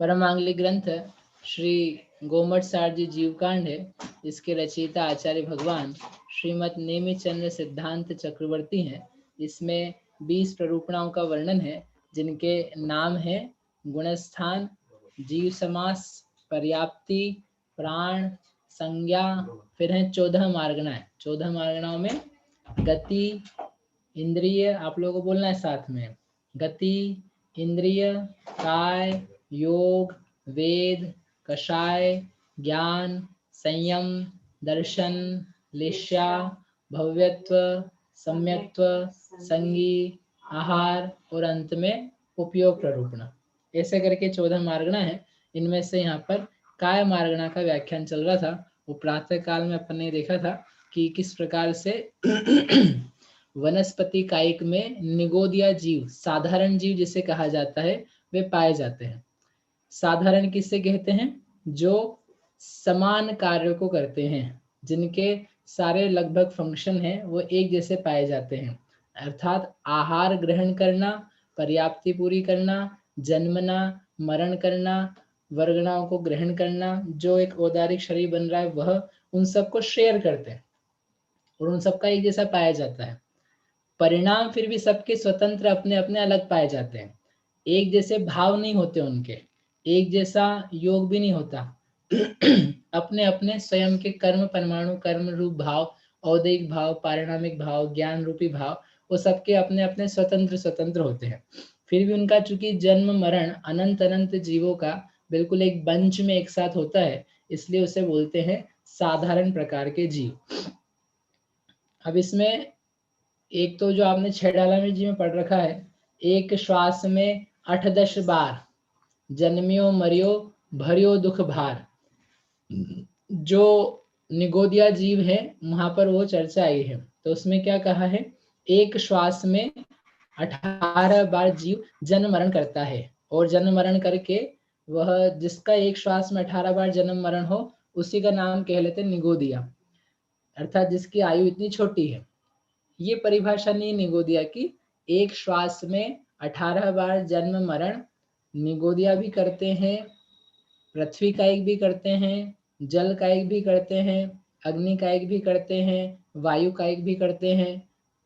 परमांगलिक ग्रंथ श्री गोमट सार जी जीवकांड है। इसके रचयिता आचार्य भगवान श्रीमद नेमि चंद्र सिद्धांत चक्रवर्ती हैं। इसमें 20 प्ररूपणाओं का वर्णन है, जिनके नाम है गुणस्थान, जीव समास, पर्याप्ति, प्राण, संज्ञा, फिर है 14 मार्गणाएं। 14 मार्गणाओं में गति, इंद्रिय, आप लोगों को बोलना है साथ में, गति, इंद्रिय, काय, योग, वेद, कषाय, ज्ञान, संयम, दर्शन, लिष्या, भव्यत्व, सम्यक्त्व, संगी, आहार और अंत में उपयोग प्ररूपण। ऐसे करके 14 मार्गणा है। इनमें से यहाँ पर काय मार्गणा का व्याख्यान चल रहा था। वो प्रातः काल में अपन ने देखा था कि किस प्रकार से वनस्पति कायिक में निगोदिया जीव, साधारण जीव जिसे कहा जाता है, वे पाए जाते हैं। साधारण किससे कहते हैं? जो समान कार्य को करते हैं, जिनके सारे लगभग फंक्शन हैं वो एक जैसे पाए जाते हैं। अर्थात आहार ग्रहण करना, पर्याप्ति पूरी करना, जन्मना, मरण करना, वर्गणाओं को ग्रहण करना, जो एक औदारिक शरीर बन रहा है वह, उन सबको शेयर करते हैं और उन सबका एक जैसा पाया जाता है। परिणाम फिर भी सबके स्वतंत्र अपने अपने अलग पाए जाते हैं। एक जैसे भाव नहीं होते उनके, एक जैसा योग भी नहीं होता। अपने अपने स्वयं के कर्म, परमाणु कर्म रूप भाव, औदैहिक भाव, पारिणामिक भाव, ज्ञान रूपी भाव, वो सबके अपने अपने स्वतंत्र स्वतंत्र होते हैं। फिर भी उनका चूंकि जन्म मरण अनंत अनंत जीवों का बिल्कुल एक बंच में एक साथ होता है, इसलिए उसे बोलते हैं साधारण प्रकार के जीव। अब इसमें एक तो जो आपने 6 डाला में जी में पढ़ रखा है, एक श्वास में 8-10 बार जन्मियो मरियो भरियो दुख भार, जो निगोदिया जीव है वहां पर वो चर्चा आई है। तो उसमें क्या कहा है? एक श्वास में 18 बार जीव जन्म मरण करता है, और जन्म मरण करके वह, जिसका एक श्वास में 18 बार जन्म मरण हो, उसी का नाम कह लेते निगोदिया, अर्थात जिसकी आयु इतनी छोटी है। ये परिभाषा नहीं निगोदिया की। एक श्वास में 18 बार जन्म मरण निगोदिया भी करते हैं, पृथ्वी कायिक भी करते हैं, जल कायिक भी करते हैं, अग्नि कायिक भी करते हैं, वायु कायिक भी करते हैं,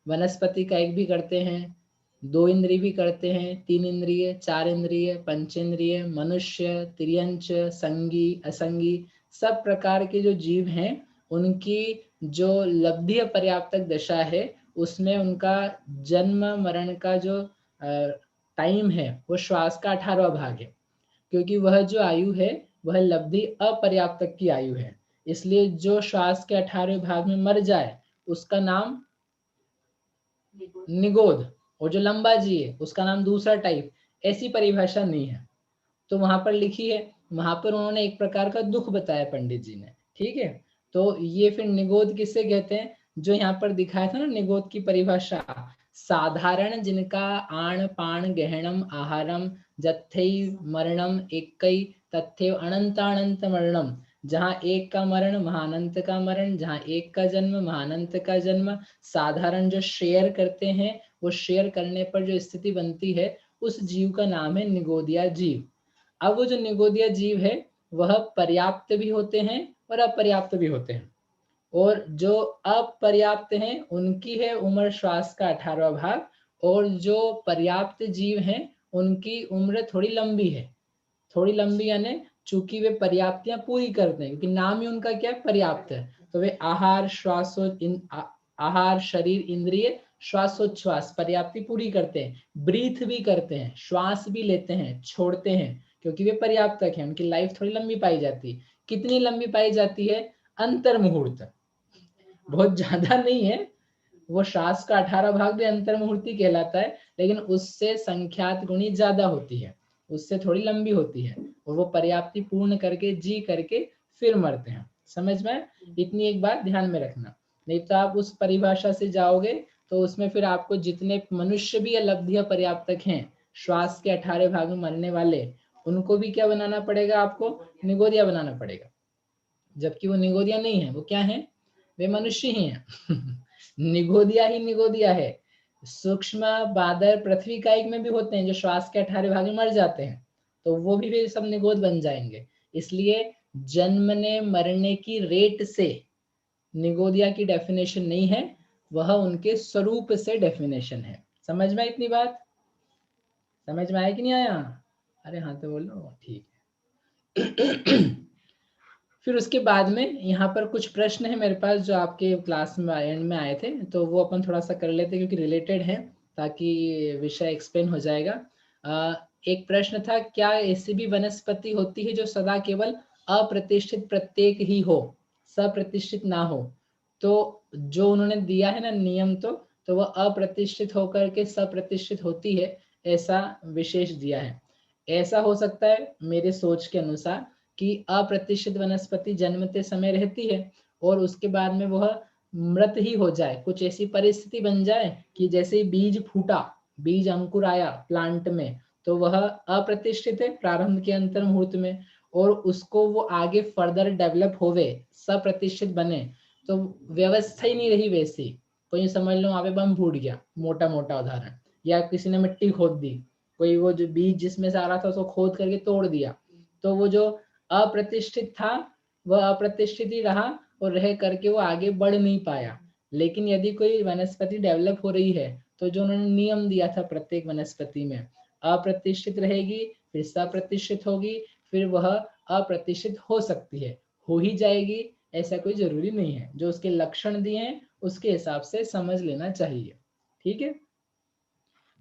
वनस्पति कायिक भी करते हैं, 2 इंद्रिय भी करते हैं, 3 इंद्रिय, 4 इंद्रिय, पंचेंद्रिय, मनुष्य, तिर्यंच, संगी, असंगी, सब प्रकार के जो जीव हैं उनकी जो लब्धि पर्याप्तक दशा है, उसमें उनका जन्म मरण का जो टाइम है वो श्वास का 18वां भाग है, क्योंकि वह जो आयु है वह लब्धि अपर्याप्तक की आयु है। इसलिए जो श्वास के 18वें भाग में मर जाए उसका नाम निगोद, और जो लंबा जी है उसका नाम दूसरा टाइप। ऐसी परिभाषा नहीं है। तो वहां पर लिखी है, वहां पर उन्होंने एक प्रकार का दुख बताया पंडित जी ने, ठीक है। तो ये फिर निगोद किससे कहते हैं? जो यहाँ पर दिखाया था ना निगोद की परिभाषा, साधारण जिनका आण पाण गहनम आहारम जत्थैव मरणम एक्कै तथैव अनंतानंत मरणम, जहाँ एक का मरण महानंत का मरण, जहाँ एक का जन्म महानंत का जन्म। साधारण जो शेयर करते हैं, वो शेयर करने पर जो स्थिति बनती है, उस जीव का नाम है निगोदिया जीव। अब वो जो निगोदिया जीव है वह पर्याप्त भी होते हैं और अपर्याप्त भी होते हैं, और जो अपर्याप्त हैं उनकी है उम्र श्वास का 18वां भाग, और जो पर्याप्त जीव हैं उनकी उम्र थोड़ी लंबी है। थोड़ी लंबी यानी चूंकि वे पर्याप्तियां पूरी करते हैं, क्योंकि नाम ही उनका क्या है? पर्याप्त है। तो वे आहार आहार शरीर इंद्रिय श्वासोच्छ्वास पर्याप्ति पूरी करते हैं, ब्रीथ भी करते हैं, श्वास भी लेते हैं छोड़ते हैं, क्योंकि वे पर्याप्त तक हैं। उनकी लाइफ थोड़ी लंबी पाई जाती है। कितनी लंबी पाई जाती है? अंतर मुहूर्त, बहुत ज्यादा नहीं है। वो श्वास का 18 भाग भी अंतर मुहूर्ती कहलाता है, लेकिन उससे संख्यात गुणी ज्यादा होती है, उससे थोड़ी लंबी होती है, और वो पर्याप्ति पूर्ण करके जी करके फिर मरते हैं। समझ में? इतनी एक बात ध्यान में रखना, नहीं तो आप उस परिभाषा से जाओगे तो उसमें फिर आपको जितने मनुष्य भी लब्धियां पर्याप्तक हैं श्वास के 18 भाग में मरने वाले, उनको भी क्या बनाना पड़ेगा? आपको निगोदिया बनाना पड़ेगा। जबकि वो निगोदिया नहीं है, वो क्या है? वे मनुष्य ही हैं। निगोदिया ही निगोदिया है। सूक्ष्म बादर पृथ्वी कायिक में भी होते हैं जो श्वास के 18 भाग में मर जाते हैं, तो वो भी सब निगोद बन जाएंगे। इसलिए जन्मने मरने की रेट से निगोदिया की डेफिनेशन नहीं है, वह उनके स्वरूप से डेफिनेशन है। समझ में इतनी बात? समझ में आया कि नहीं आया? अरे हाँ तो बोलो, ठीक है। फिर उसके बाद में यहाँ पर कुछ प्रश्न है मेरे पास जो आपके क्लास में एंड में आए थे, तो वो अपन थोड़ा सा कर लेते हैं क्योंकि रिलेटेड है, ताकि विषय एक्सप्लेन हो जाएगा। एक प्रश्न था, क्या ऐसी भी वनस्पति होती है जो सदा केवल अप्रतिष्ठित प्रत्येक ही हो, सप्रतिष्ठित ना हो? तो जो उन्होंने दिया है ना नियम, तो वह अप्रतिष्ठित होकर के सप्रतिष्ठित होती है, ऐसा विशेष दिया है। ऐसा हो सकता है मेरे सोच के अनुसार कि अप्रतिष्ठित वनस्पति जन्मते समय रहती है और उसके बाद में वह मृत ही हो जाए, कुछ ऐसी परिस्थिति बन जाए कि जैसे ही बीज फूटा, बीज अंकुर आया प्लांट में, तो वह अप्रतिष्ठित है प्रारंभ के अंतर मुहूर्त में, और उसको वो आगे फर्दर डेवलप होवे, सप्रतिष्ठित बने, तो व्यवस्था ही नहीं रही वैसी। कोई समझ लो वहां पे बम फूट गया, मोटा मोटा उदाहरण, या किसी ने मिट्टी खोद दी, कोई वो जो बीज जिसमें से आ रहा था उसको खोद करके तोड़ दिया, तो वो जो अप्रतिष्ठित था वह अप्रतिष्ठित ही रहा और रह करके वो आगे बढ़ नहीं पाया। लेकिन यदि कोई वनस्पति डेवलप हो रही है, तो जो उन्होंने नियम दिया था प्रत्येक वनस्पति में, अप्रतिष्ठित रहेगी, फिर सप्रतिष्ठित होगी, फिर वह अप्रतिष्ठित हो सकती है, हो ही जाएगी, ऐसा कोई जरूरी नहीं है। जो उसके लक्षण दिए हैं उसके हिसाब से समझ लेना चाहिए। ठीक है।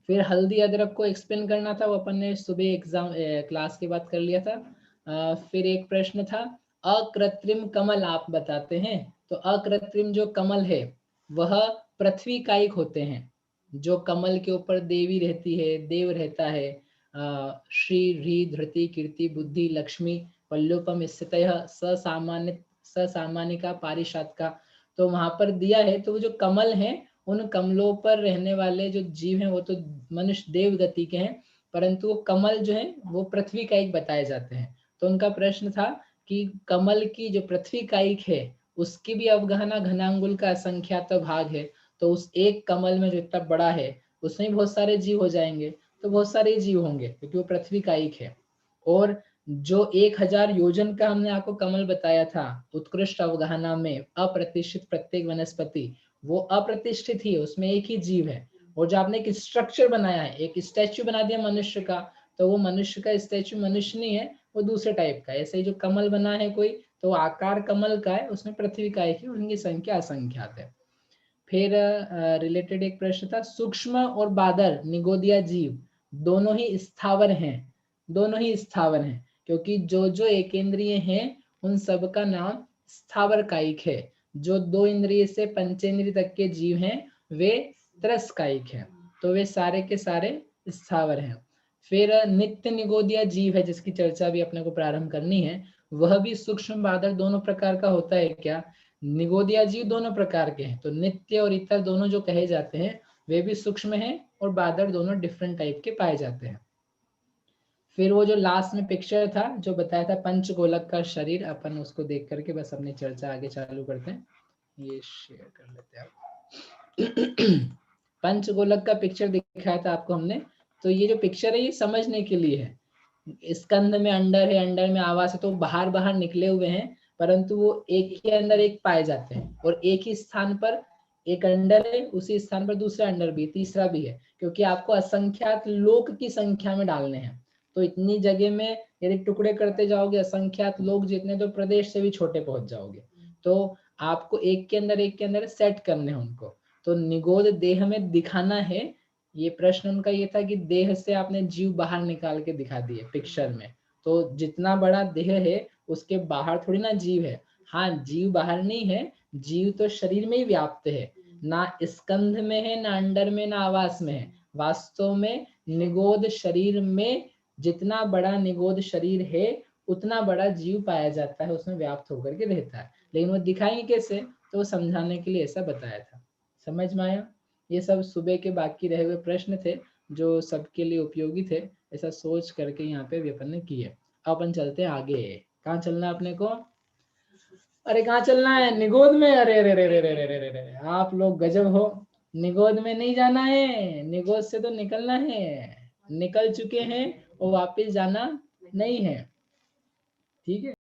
फिर हल्दी अदरक को एक्सप्लेन करना था, वो अपन ने सुबह एग्जाम क्लास के बाद कर लिया था। फिर एक प्रश्न था, अकृत्रिम कमल आप बताते हैं। तो अकृत्रिम जो कमल है वह पृथ्वी कायिक होते हैं। जो कमल के ऊपर देवी रहती है, देव रहता है, श्री ह्री धृति कीर्ति बुद्धि लक्ष्मी पल्लोपम स्थितयः ससामान्य ससामान्यिका पारिषात्का, तो वहां पर दिया है। तो वो जो कमल है, उन कमलों पर रहने वाले जो जीव हैं वो तो मनुष्य देव गति के हैं, परंतु वो कमल जो है वो पृथ्वी कायिक बताए जाते हैं। तो उनका प्रश्न था कि कमल की जो पृथ्वी कायिक है उसकी भी अवगहना घनांगुल का असंख्यात भाग है, तो उस एक कमल में जो इतना बड़ा है उसमें बहुत सारे जीव हो जाएंगे, तो बहुत सारे जीव होंगे क्योंकि वो पृथ्वी कायिक है। और जो 1000 योजन का हमने आपको कमल बताया था उत्कृष्ट अवगहना में, अप्रतिष्ठित प्रत्येक वनस्पति, वो अप्रतिष्ठित ही है, उसमें एक ही जीव है। और जो आपने एक स्ट्रक्चर बनाया है, एक स्टैचू बना दिया मनुष्य का, तो वो मनुष्य का स्टैचू मनुष्य नहीं है, वो दूसरे टाइप का है। ऐसे ही जो कमल बना है कोई, तो आकार कमल का है, उसमें पृथ्वी का एक ही, उनकी संख्या असंख्यात है। फिर रिलेटेड एक प्रश्न था, सूक्ष्म और बादर निगोदिया जीव दोनों ही स्थावर हैं, दोनों ही स्थावर हैं, क्योंकि जो जो एकेंद्रिय हैं उन सब का नाम स्थावर कायिक है। जो 2 इंद्रिय से पंचेंद्रिय तक के जीव हैं वे त्रस्कायिक हैं, तो वे सारे के सारे स्थावर हैं। फिर नित्य निगोदिया जीव है जिसकी चर्चा भी अपने को प्रारंभ करनी है, वह भी सूक्ष्म बादर दोनों प्रकार का होता है क्या? निगोदिया जीव दोनों प्रकार के हैं, तो नित्य और इतर दोनों जो कहे जाते हैं वे भी सूक्ष्म हैं, और बादर दोनों डिफरेंट टाइप के पाए जाते हैं। फिर वो जो लास्ट में पिक्चर था जो बताया था पंचगोलक का शरीर, अपन उसको देख करके बस अपनी चर्चा आगे चालू करते हैं। ये शेयर कर लेते हैं आप। पंचगोलक का पिक्चर दिखाया था आपको हमने, तो ये जो पिक्चर है ये समझने के लिए है। स्कंद में अंडर है, अंडर में आवास है, तो बाहर बाहर निकले हुए हैं, परंतु वो एक के अंदर एक पाए जाते हैं, और एक ही स्थान पर एक अंडर है, उसी स्थान पर दूसरा अंडर भी, तीसरा भी है, क्योंकि आपको असंख्यात लोक की संख्या में डालने हैं। तो इतनी जगह में यदि टुकड़े करते जाओगे असंख्यात लोग जितने, तो प्रदेश से भी छोटे पहुंच जाओगे। तो आपको एक के अंदर सेट करने हैं उनको। तो निगोद देह में दिखाना है, ये प्रश्न उनका ये था कि देह से आपने जीव बाहर निकाल के दिखा दिए पिक्चर में, तो जितना बड़ा देह है उसके बाहर थोड़ी ना जीव है। हाँ, जीव बाहर नहीं है, जीव तो शरीर में ही व्याप्त है, ना स्कंध में है, ना अंडर में, ना आवास में है। वास्तव में निगोद शरीर में जितना बड़ा निगोद शरीर है उतना बड़ा जीव पाया जाता है, उसमें व्याप्त होकर के रहता है। लेकिन वो दिखाएंगे कैसे, तो समझाने के लिए ऐसा बताया था। समझ में आया? ये सब सुबह के बाकी रहे हुए प्रश्न थे जो सबके लिए उपयोगी थे, ऐसा सोच करके यहाँ पे अपन ने किए। अपन चलते हैं आगे। कहाँ चलना है अपने को? अरे कहाँ चलना है? निगोद में? अरे अरे अरे अरे अरे अरे अरे, आप लोग गजब हो। निगोद में नहीं जाना है, निगोद से तो निकलना है, निकल चुके हैं और वापस जाना नहीं है। ठीक है।